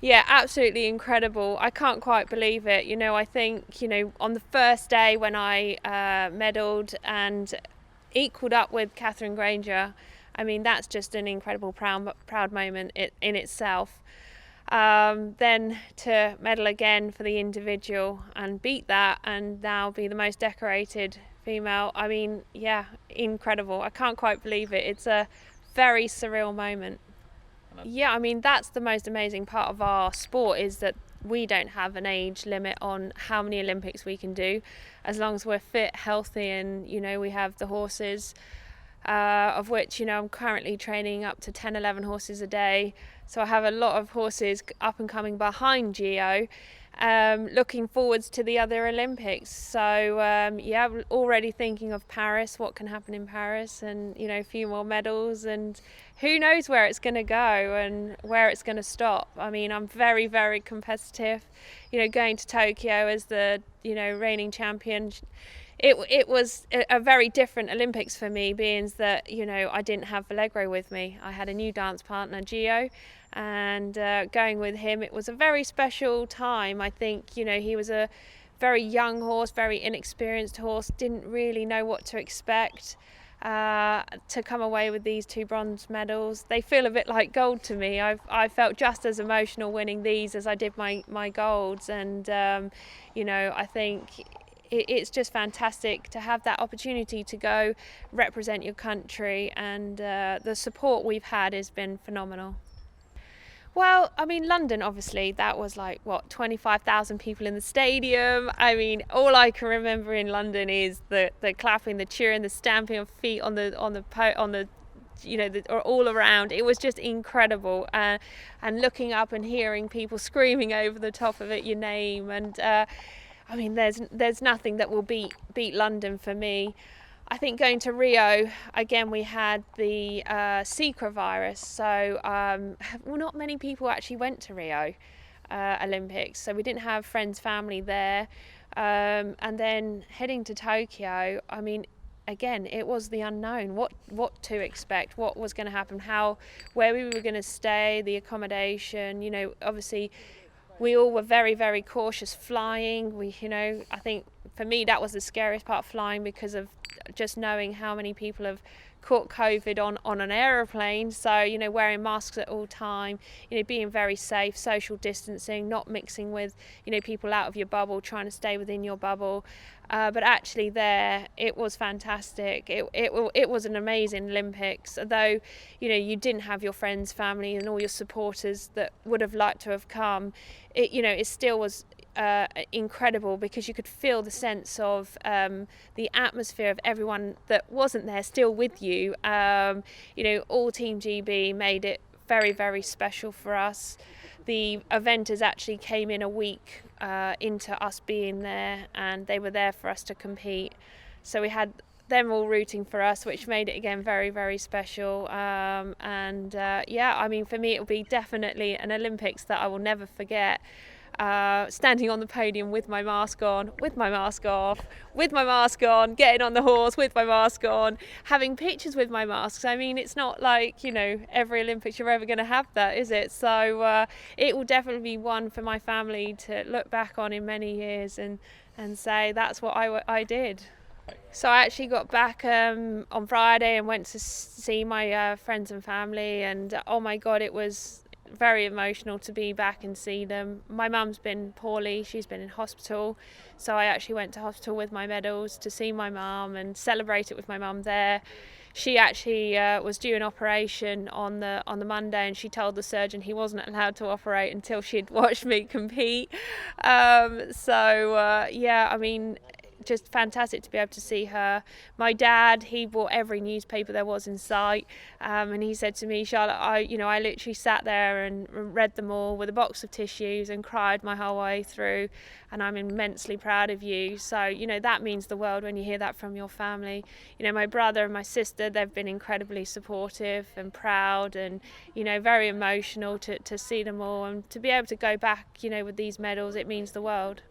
Yeah, absolutely incredible. I can't quite believe it. I think, on the first day when I medalled and equalled up with Katherine Grainger, I mean, that's just an incredible proud moment in itself. Then to medal again for the individual and beat that and now be the most decorated female, I mean, yeah, incredible. I can't quite believe it. It's a very surreal moment. Yeah, I mean, that's the most amazing part of our sport is that we don't have an age limit on how many Olympics we can do, as long as we're fit, healthy, and we have the horses, of which I'm currently training up to 10, 11 horses a day. So I have a lot of horses up and coming behind Gio, looking forwards to the other Olympics. So yeah, already thinking of Paris, what can happen in Paris, and a few more medals, and who knows where it's going to go and where it's going to stop. I mean, I'm very, very competitive. Going to Tokyo as the reigning champion. It was a very different Olympics for me, being that I didn't have Vallegro with me. I had a new dance partner, Gio, and going with him, it was a very special time. I think he was a very young horse, very inexperienced horse, didn't really know what to expect. To come away with these 2 bronze medals, they feel a bit like gold to me. I felt just as emotional winning these as I did my golds, and I think it's just fantastic to have that opportunity to go represent your country, and the support we've had has been phenomenal. Well, I mean, London, obviously, that was like, 25,000 people in the stadium. I mean, all I can remember in London is the clapping, the cheering, the stamping of feet on the or all around. It was just incredible, and looking up and hearing people screaming over the top of it, your name, and I mean, there's nothing that will beat London for me. I think going to Rio, again, we had the Zika virus, so not many people actually went to Rio Olympics, so we didn't have friends, family there. And then heading to Tokyo, I mean, again, it was the unknown, what to expect, what was going to happen, where we were going to stay, the accommodation. Obviously we all were very, very cautious flying. I think for me that was the scariest part, flying, because of just knowing how many people have caught COVID on an aeroplane. So, wearing masks at all time, being very safe, social distancing, not mixing with, people out of your bubble, trying to stay within your bubble. But actually there, it was fantastic. It was an amazing Olympics, though, you didn't have your friends, family and all your supporters that would have liked to have come. It still was incredible, because you could feel the sense of the atmosphere of everyone that wasn't there still with you. All Team GB made it very, very special for us. The eventers actually came in a week into us being there, and they were there for us to compete. So we had them all rooting for us, which made it again very, very special. Yeah, I mean, for me it will be definitely an Olympics that I will never forget. Standing on the podium with my mask on, with my mask off, with my mask on, getting on the horse with my mask on, having pictures with my masks. I mean, it's not like, every Olympics you're ever going to have that, is it? So it will definitely be one for my family to look back on in many years and say that's what I did. So I actually got back on Friday and went to see my friends and family, and oh my God, it was very emotional to be back and see them. My mum's been poorly, she's been in hospital, so I actually went to hospital with my medals to see my mum and celebrate it with my mum there. She actually was due an operation on the Monday, and she told the surgeon he wasn't allowed to operate until she'd watched me compete. Yeah, I mean, just fantastic to be able to see her. My dad, he bought every newspaper there was in sight, and he said to me, Charlotte, I literally sat there and read them all with a box of tissues and cried my whole way through, and I'm immensely proud of you. So that means the world when you hear that from your family. My brother and my sister, they've been incredibly supportive and proud, and very emotional to see them all, and to be able to go back with these medals, it means the world.